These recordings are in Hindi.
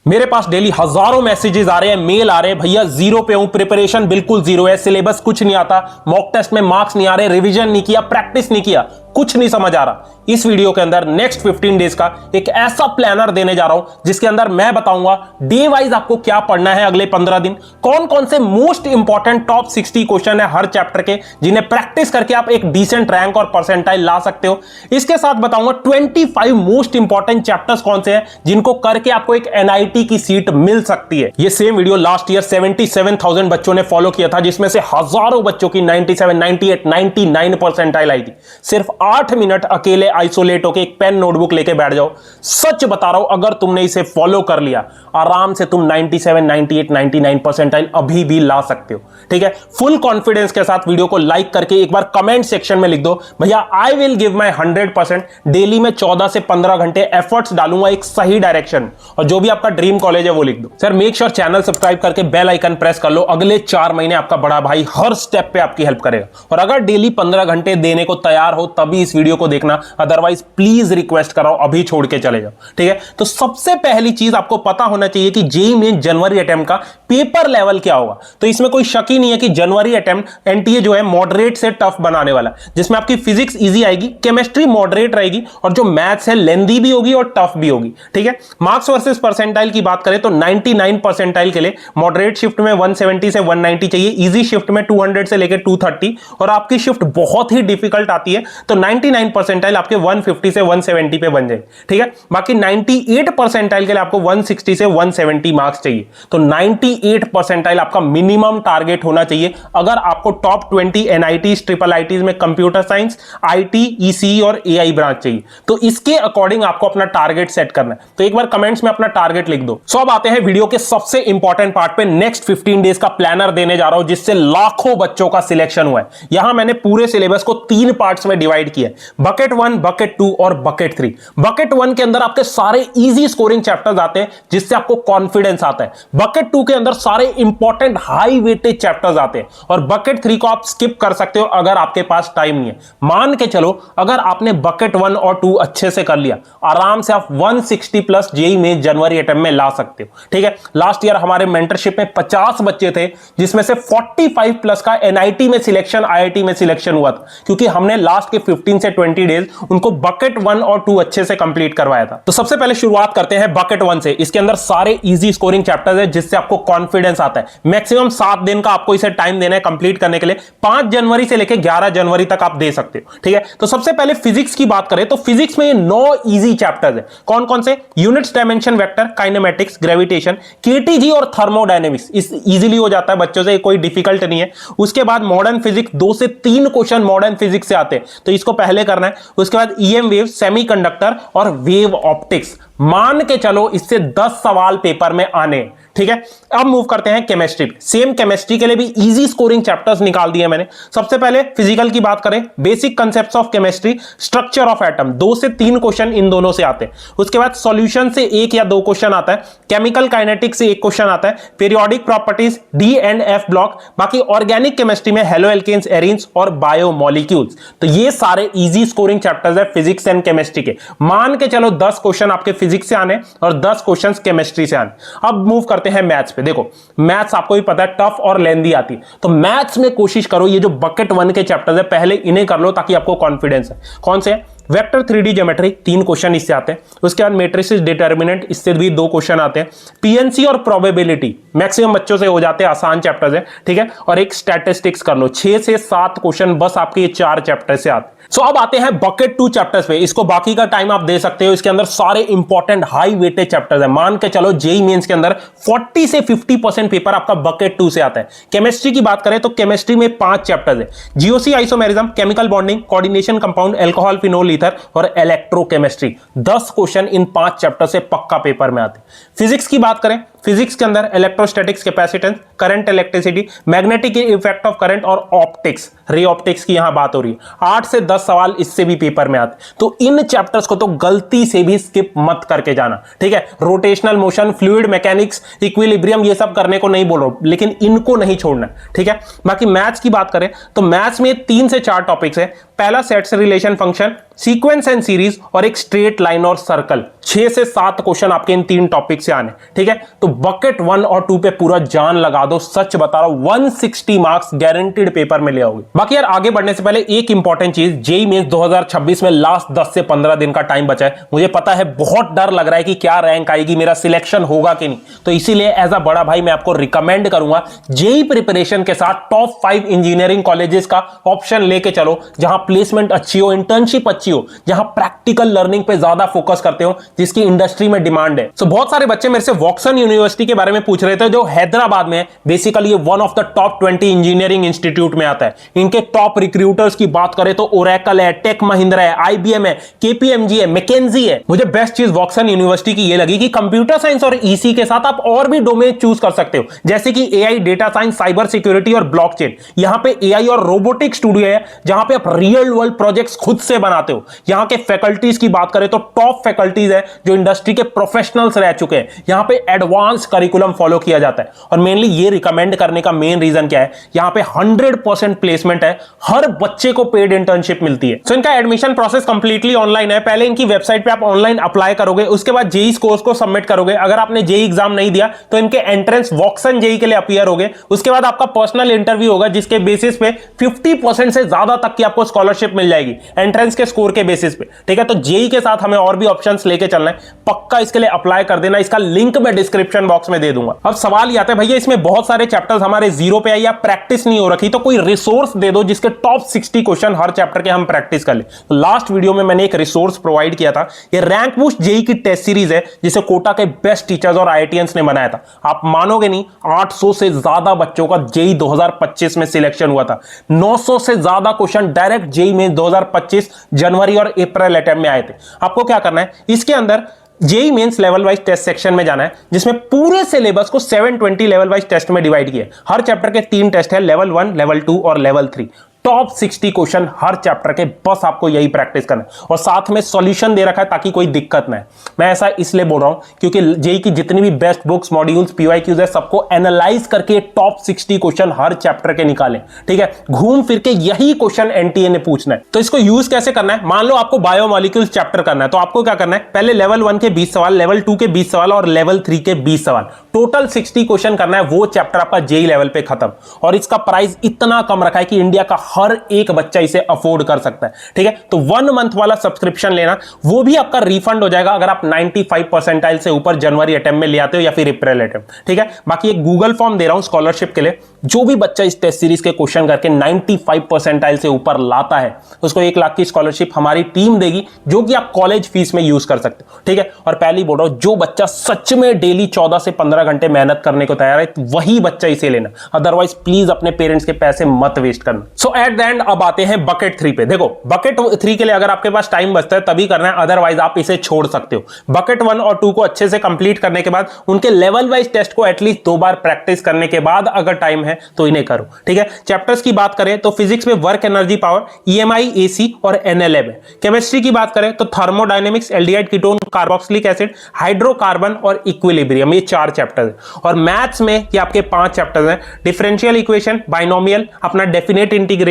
मेरे पास डेली हजारों मैसेजेस आ रहे हैं, मेल आ रहे हैं, भैया जीरो पे हूं, प्रिपरेशन बिल्कुल जीरो है, सिलेबस कुछ नहीं आता, मॉक टेस्ट में मार्क्स नहीं आ रहे, रिवीजन नहीं किया, प्रैक्टिस नहीं किया, कुछ नहीं समझ आ रहा। इस वीडियो के अंदर नेक्स्ट 15 डेज का एक ऐसा प्लानर देने जा रहा हूं जिसके अंदर मैं बताऊंगा डे वाइज आपको क्या पढ़ना है अगले 15 दिन, कौन कौन से मोस्ट इंपॉर्टेंट टॉप 60 क्वेश्चन है हर चैप्टर के जिन्हें प्रैक्टिस करके आप एक डिसेंट रैंक और परसेंटाइल ला सकते हो। इसके साथ बताऊंगा 25 मोस्ट इंपॉर्टेंट चैप्टर्स कौन से हैं जिनको करके आपको एक एनआईटी की सीट मिल सकती है। ये सेम वीडियो लास्ट ईयर 77,000 बच्चों ने फॉलो किया था, जिसमें से हजारों बच्चों की 97, 98, 99 परसेंटाइल आई थी। सिर्फ 8 मिनट अकेले आइसोलेट होकर एक पेन नोटबुक लेके बैठ जाओ, सच बता रहा हूं अगर तुमने इसे फॉलो कर लिया आराम से तुम 97, 98, 99 परसेंटाइल अभी भी ला सकते हो। ठीक है, फुल कॉन्फिडेंस के साथ वीडियो को लाइक करके एक बार कमेंट सेक्शन में लिख दो, भैया I will give my 100%। Daily में 14 से 15 घंटे एफर्ट्स डालूंगा एक सही डायरेक्शन, और जो भी आपका ड्रीम कॉलेज है वो लिख दो। Sir make sure channel subscribe करके बेल आइकन प्रेस कर लो, अगले 4 महीने आपका बड़ा भाई हर स्टेप पे आपकी हेल्प करेगा। और अगर डेली 15 घंटे देने को तैयार हो तभी इस वीडियो को देखना, अदरवाइज प्लीज रिक्वेस्ट कराओ अभी छोड़ के चले जाओ। ठीक है, तो सबसे पहली चीज आपको पता होना चाहिए कि जेईई मेन जनवरी अटेम्प्ट का पेपर लेवल क्या होगा। तो इसमें कोई शक ही नहीं है कि जनवरी अटेम्प्ट एनटीए जो है मॉडरेट से टफ बनाने वाला है, जिसमें आपकी फिजिक्स इजी आएगी, केमिस्ट्री मॉडरेट रहेगी, और जो मैथ्स है लेंदी भी होगी और टफ भी होगी। ठीक है, मार्क्स वर्सेस परसेंटाइल की बात करें तो 99 परसेंटाइल के लिए मॉडरेट शिफ्ट में 170 से 190 चाहिए, इजी शिफ्ट में 200 से लेकर 230, और आपकी शिफ्ट बहुत ही डिफिकल्ट आती है तो 99 परसेंटाइल आपके 150 से 170 पे बन जाए। ठीक है, बाकी 98 परसेंटाइल के लिए आपको 160 से 170 मार्क्स चाहिए। तो 98 परसेंटाइल आपका मिनिमम टारगेट होना चाहिए अगर आपको टॉप 20 एनआईटीज, ट्रिपल आईटीज में कंप्यूटर साइंस, आईटी, ईसीई और एआई ब्रांच चाहिए। तो इसके अकॉर्डिंग आपको अपना टारगेट सेट करना है। तो एक बार कमेंट्स में अपना टारगेट लिख दो। सो अब आते हैं वीडियो के सबसे इंपॉर्टेंट पार्ट पे। नेक्स्ट 15 डेज का प्लानर देने जा रहा हूं जिससे लाखों बच्चों का सिलेक्शन हुआ है। यहां मैंने पूरे सिलेबस को 3 पार्ट्स में डिवाइड किया है, बकेट 1, बकेट 2 और बकेट 3। बकेट 1 के अंदर आपके सारे इजी स्कोरिंग चैप्टर्स आते हैं जिससे आपको कॉन्फिडेंस आता है। बकेट 2 के अंदर सारे इंपॉर्टेंट हाई वेटेज चैप्टर्स आते हैं, और बकेट 3 को आप स्किप कर सकते हो अगर आपके पास टाइम नहीं है। मान के चलो अगर आपने बकेट 1 और 2 अच्छे से कर लिया, आराम से आप 160 प्लस जेईई में जनवरी अटेम्प्ट में ला सकते हो। ठीक है, लास्ट ईयर हमारे मेंटरशिप में 50 बच्चे थे जिसमें से 45 प्लस का एनआईटी में सिलेक्शन, आईआईटी में सिलेक्शन हुआ था, क्योंकि हमने लास्ट के 15 से 20 डेज उनको बकेट 1 और 2 अच्छे से कंप्लीट करवाया था। तो सबसे पहले शुरुआत करते हैं बकेट 1 से। इसके अंदर सारे इजी स्कोरिंग चैप्टर्स है जिससे आपको कॉन्फिडेंस आता है। मैक्सिमम 7 दिन का आपको इसे टाइम देना है कंप्लीट करने के लिए। 5 जनवरी से लेकर 11 जनवरी तक आप दे सकते हो। ठीक है, तो सबसे पहले फिजिक्स की बात करें तो फिजिक्स में ये 9 इजी चैप्टर्स है। कौन कौन से? Units, dimension, vector, kinematics, gravitation, KTG और थर्मोडायनेमिक्स। इस इजीली हो जाता है बच्चों से, कोई डिफिकल्ट नहीं है। उसके बाद मॉडर्न फिजिक्स, 2 से 3 क्वेश्चन मॉडर्न फिजिक्स से आते हैं तो इसको पहले करना है। उसके बाद ईएम वेव, सेमीकंडक्टर और वेव ऑप्टिक्स। मान के चलो इससे 10 सवाल पेपर में आने। ठीक है, अब मूव करते हैं केमिस्ट्री पे। सेम केमिस्ट्री के लिए भी इजी स्कोरिंग चैप्टर्स निकाल दिए मैंने। सबसे पहले फिजिकल की बात करें, basic concepts of chemistry, structure of atom, 2 से 3 क्वेश्चन इन दोनों से आते हैं। उसके बाद सॉल्यूशन से 1 या 2 क्वेश्चन आता है, केमिकल काइनेटिक्स से 1 क्वेश्चन आता है, periodic properties, D and F block, बाकी ऑर्गेनिक केमिस्ट्री में हेलो एल्केन्स, एरीन्स और बायोमोलिक्यूल्स। तो ये सारे इजी स्कोरिंग चैप्टर्स है फिजिक्स एंड केमिस्ट्री के। मान के चलो 10 क्वेश्चन आपके फिजिक्स से आने और 10 क्वेश्चन केमिस्ट्री से आने। अब मूव करते हैं मैथ्स पे। देखो मैथ्स आपको भी पता है टफ और लेंदी आती है, तो मैथ्स में कोशिश करो ये जो बकेट 1 के चैप्टर्स है पहले इन्हें कर लो ताकि आपको कॉन्फिडेंस है। कौन से? वेक्टर 3D ज्योमेट्री, 3 क्वेश्चन इससे आते हैं। उसके बाद मैट्रिसेस, डिटर्मिनेंट, इससे भी 2 क्वेश्चन आते हैं। पीएनसी और प्रोबेबिलिटी मैक्सिमम बच्चों से हो जाते हैं, आसान चैप्टर्स है। ठीक है, और एक स्टैटिस्टिक्स कर लो। 6 से 7 क्वेश्चन बस आपके ये 4 चैप्टर से आते हैं। सो अब आते हैं बकेट 2 चैप्टर्स पे। इसको बाकी का टाइम आप दे सकते हो, इसके अंदर सारे इंपॉर्टेंट हाई वेटेज चैप्टर्स है। मान के चलो जेईई मेंस के अंदर 40 से 50% पेपर आपका बकेट 2 से आता है। केमिस्ट्री की बात करें तो केमिस्ट्री में 5 चैप्टर्स है, GOC, isomerism, chemical bonding, coordination compound, alcohol, phenol, ether और इलेक्ट्रोकेमिस्ट्री। 10 क्वेश्चन इन 5 चैप्टर से पक्का पेपर में आते। फिजिक्स की बात करें, फिजिक्स के अंदर electrostatics, capacitance, current, electricity, magnetic effect of current और ऑप्टिक्स, रे ऑप्टिक्स की यहां बात हो रही है। 8 से 10 सवाल इससे भी पेपर में आते। तो इन चैप्टर्स को तो गलती से भी स्किप मत करके जाना। ठीक है, rotational motion, fluid mechanics, equilibrium, ये सब करने को नहीं बोल रहा हूं, लेकिन इनको नहीं छोड़ना। ठीक है, बाकी मैथ्स की बात करें तो मैथ्स में 3 से 4 टॉपिक्स है। पहला sets relation function, sequence and series और एक स्ट्रेट लाइन और सर्कल। 6 से 7 क्वेश्चन आपके इन 3 टॉपिक से आने, ठीक है। तो बकेट 1 और 2 पे पूरा जान लगा दो, सच बता रहा हूं 160 मार्क्स गारंटीड पेपर में ले आओगे। बाकी यार आगे बढ़ने से पहले एक इंपॉर्टेंट चीज, जेईई मेंस 2026 में लास्ट 10 से 15 दिन का टाइम बचा है। मुझे पता है बहुत डर लग रहा है कि क्या रैंक आएगी, मेरा सिलेक्शन होगा कि नहीं, तो इसीलिए एज अ बड़ा भाई मैं आपको रिकमेंड करूंगा जेईई प्रिपरेशन के साथ टॉप 5 इंजीनियरिंग कॉलेजेस का ऑप्शन लेके चलो, जहां प्लेसमेंट अच्छी हो, इंटर्नशिप अच्छी हो, जहां प्रैक्टिकल लर्निंग पे ज्यादा फोकस करते हो, जिसकी इंडस्ट्री में डिमांड है। सो बहुत सारे बच्चे मेरे से वॉक्सन यूनिवर्सिटी के बारे में पूछ रहे थे, जो हैदराबाद में basically one of the top 20 engineering institute में आता है। इनके टॉप रिक्रूटर्स की बात करें तो ओरेकल है, टेक महिंद्रा है, आईबीएम है, केपीएमजी है, मैकेंजी है। मुझे बेस्ट चीज वॉक्सन यूनिवर्सिटी की ये लगी कि कंप्यूटर साइंस और ईसी के साथ आप और भी डोमेन चूज कर सकते हो, जैसे कि AI, data science, cyber security और ब्लॉकचेन। यहां पे एआई और रोबोटिक स्टूडियो है, जहां पे आप रियल वर्ल्ड प्रोजेक्ट्स खुद से बनाते हो। यहां के फैकल्टीज की बात करें तो टॉप फैकल्टीज है जो इंडस्ट्री के प्रोफेशनल्स रह चुके हैं। यहां पे एडवांस करिकुलम फॉलो किया जाता है, और मेनली ये रिकमेंड करने का मेन रीजन क्या है, यहां पे 100% प्लेसमेंट है, हर बच्चे को पेड इंटर्नशिप मिलती है। सो इनका एडमिशन प्रोसेस कंप्लीटली ऑनलाइन है। पहले इनकी वेबसाइट पे आप ऑनलाइन अप्लाई करोगे, उसके बाद जेईई कोर्स को सबमिट करोगे। अगर आपने जेईई एग्जाम नहीं दिया तो इनके एंट्रेंस वॉक्सन जेईई के लिए अपीयर होगे। उसके बाद आपका पर्सनल इंटरव्यू होगा, जिसके बेसिस पे 50% से ज्यादा तक की आपको स्कॉलरशिप मिल जाएगी एंट्रेंस के स्कोर के बेसिस पे, ठीक है। तो जेईई के साथ हमें और भी ऑप्शंस लेके चलना है, पक्का इसके लिए अप्लाई कर देना। इसका लिंक मैं डिस्क्रिप्शन बॉक्स में दे दूंगा। अब सवाल ये आता है, भैया इसमें बहुत सारे चैप्टर्स हमारे जीरो पे है या प्रैक्टिस नहीं हो रखी, तो कोई रिसोर्स दे दो जिसके टॉप 60 क्वेश्चन हर चैप्टर के हम प्रैक्टिस कर ले। तो लास्ट वीडियो में मैंने एक रिसोर्स प्रोवाइड किया था, ये रैंक बूस्ट जेईई की टेस्ट सीरीज है, जिसे कोटा के बेस्ट टीचर्स और आईआईटीएंस ने बनाया था। आप मानोगे नहीं, 800 से ज्यादा बच्चों का जेईई 2025 में सिलेक्शन हुआ था। 900 से ज्यादा क्वेश्चन डायरेक्ट जेईई में 2025 जनवरी और अप्रैल अटेम्प्ट में आए थे। आपको क्या करना है, इसके अंदर JEE mains level wise test section में जाना है, जिसमें पूरे सिलेबस को 720 लेवल वाइज टेस्ट में डिवाइड किया है। हर चैप्टर के 3 टेस्ट है, लेवल 1, लेवल 2 और लेवल 3। टॉप 60 क्वेश्चन हर चैप्टर के, बस आपको यही प्रैक्टिस करना है, और साथ में सॉल्यूशन दे रखा है ताकि कोई दिक्कत ना है। मैं ऐसा इसलिए बोल रहा हूं क्योंकि जेईई की जितनी भी बेस्ट बुक्स, मॉड्यूल्स, पीवाईक्यूज है, सबको एनालाइज करके टॉप 60 क्वेश्चन हर चैप्टर के निकालें, ठीक है। घूम फिर के यही क्वेश्चन एनटीए ने पूछना है। तो इसको यूज कैसे करना है, मान लो आपको बायोमोलिक्यूल्स चैप्टर करना है, तो आपको क्या करना है, पहले लेवल 1 के 20 सवाल, लेवल 2 के 20 सवाल और लेवल 3 के 20 सवाल, टोटल 60 क्वेश्चन करना है। वो चैप्टर आपका जेईई लेवल पे खत्म। और इसका प्राइस इतना कम रखा है कि इंडिया का हर एक बच्चा इसे अफोर्ड कर सकता है, ठीक है। तो 1 मंथ वाला सब्सक्रिप्शन लेना, वो भी आपका रिफंड हो जाएगा अगर आप 95 परसेंटाइल से ऊपर जनवरी अटेम्प्ट में ले आते हो या फिर अप्रैल अटेम्प्ट, ठीक है। बाकी एक गूगल फॉर्म दे रहा हूं स्कॉलरशिप के लिए, जो भी बच्चा इस टेस्ट सीरीज के क्वेश्चन करके 95 परसेंटाइल से ऊपर लाता है, उसको 1 लाख की स्कॉलरशिप हमारी टीम देगी, जो कि आप कॉलेज फीस में यूज कर सकते हो, ठीक है। और पहले बोल रहा हूं, जो बच्चा सच में डेली 14 से 15 घंटे मेहनत करने को तैयार है, वही बच्चा इसे लेना, अदरवाइज प्लीज अपने पेरेंट्स के पैसे मत वेस्ट करना। सो एट द एंड अब आते हैं बकेट 3 पे। देखो बकेट 3 के लिए अगर आपके पास टाइम बचता है तभी करना है, अदरवाइज आप इसे छोड़ सकते हो। बकेट 1 और 2 को अच्छे से कंप्लीट करने के बाद उनके लेवल वाइज टेस्ट को एटलीस्ट 2 बार प्रैक्टिस करने के बाद अगर टाइम है तो इन्हें करो, ठीक है। चैप्टर्स की बात करें तो फिजिक्स में work energy power, EMI, AC और एनएलएम है। केमिस्ट्री की बात करें तो thermodynamics, aldehyde, ketone, carboxylic acid, hydrocarbon और इक्विलिब्रियम, ये 4 चैप्टर है। और मैथ्स में ये आपके 5 चैप्टर्स हैं, डिफरेंशियल इक्वेशन, बाइनोमियल, अपना डेफिनेट इंटीग्रेशन,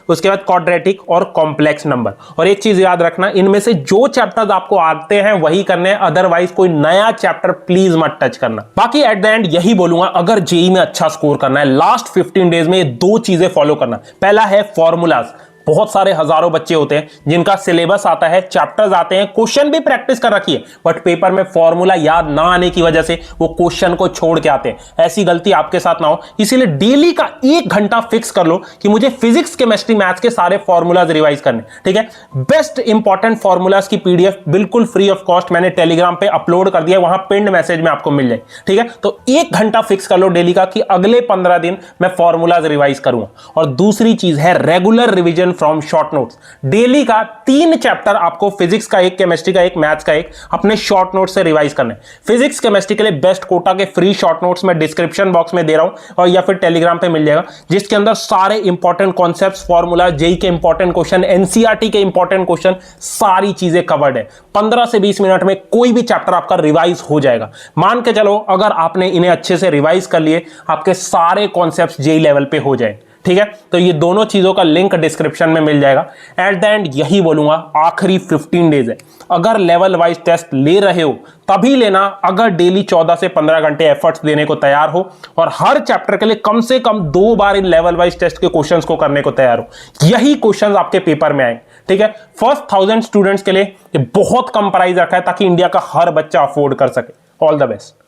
उसके बाद क्वाड्रेटिक और कॉम्प्लेक्स नंबर। और एक चीज याद रखना, इनमें से जो चैप्टर्स आपको आते हैं वही करने हैं, अदरवाइज कोई नया चैप्टर प्लीज मत टच करना। बाकी एट द एंड यही बोलूंगा, अगर जेईई में अच्छा स्कोर करना है, लास्ट 15 डेज में ये 2 चीजें फॉलो करना। पहला है फॉर्मूलाज। बहुत सारे हजारों बच्चे होते हैं जिनका सिलेबस आता है, चैप्टर्स आते हैं, क्वेश्चन भी प्रैक्टिस कर रखी है, बट पेपर में फॉर्मूला याद ना आने की वजह से वो क्वेश्चन को छोड़ के आते हैं। ऐसी गलती आपके साथ ना हो, इसीलिए डेली का 1 घंटा फिक्स कर लो कि मुझे फिजिक्स, केमिस्ट्री, मैथ्स के सारे फॉर्मूलाज रिवाइज करने, ठीक है। बेस्ट इंपॉर्टेंट फॉर्मूलाज की पीडीएफ बिल्कुल फ्री ऑफ कॉस्ट मैंने टेलीग्राम पे अपलोड कर दिया, वहां पिन्ड मैसेज में आपको मिल जाए, ठीक है। तो 1 घंटा फिक्स कर लो डेली का कि अगले 15 दिन मैं फॉर्मूलाज रिवाइज करूंगा। और दूसरी चीज है regular revision from short notes. Daily का 3 चैप्टर आपको, फिजिक्स का 1, केमिस्ट्री का 1, मैथ्स का 1, अपने शॉर्ट नोट से रिवाइज करने। फिजिक्स केमिस्ट्री के लिए बेस्ट कोटा के फ्री शॉर्ट नोट्स मैं डिस्क्रिप्शन बॉक्स में दे रहा हूं, और या फिर टेलीग्राम पे मिल जाएगा, जिसके अंदर सारे इंपॉर्टेंट कॉन्सेप्ट्स, फॉर्मूला, जेईई के इंपॉर्टेंट क्वेश्चन, एनसीईआरटी के इंपॉर्टेंट क्वेश्चन, सारी चीजें कवर्ड है। 15 से 20 मिनट में कोई भी चैप्टर आपका रिवाइज हो जाएगा। मान के चलो अगर आपने इन्हें अच्छे से रिवाइज कर लिए, आपके सारे कॉन्सेप्ट्स जेईई लेवल पे हो जाए, ठीक है, तो ये दोनों चीजों का लिंक डिस्क्रिप्शन में मिल जाएगा। एट द एंड यही बोलूंगा, आखिरी 15 डेज है, अगर लेवल वाइज टेस्ट ले रहे हो तभी लेना, अगर डेली 14 से 15 घंटे एफर्ट्स देने को तैयार हो और हर चैप्टर के लिए कम से कम 2 बार इन लेवल वाइज टेस्ट के क्वेश्चंस को करने को तैयार हो, यही क्वेश्चंस आपके पेपर में आएंगे। ठीक है, फर्स्ट 1000 स्टूडेंट्स के लिए ये बहुत कम प्राइस रखा है ताकि इंडिया का हर बच्चा अफोर्ड कर सके। All the best.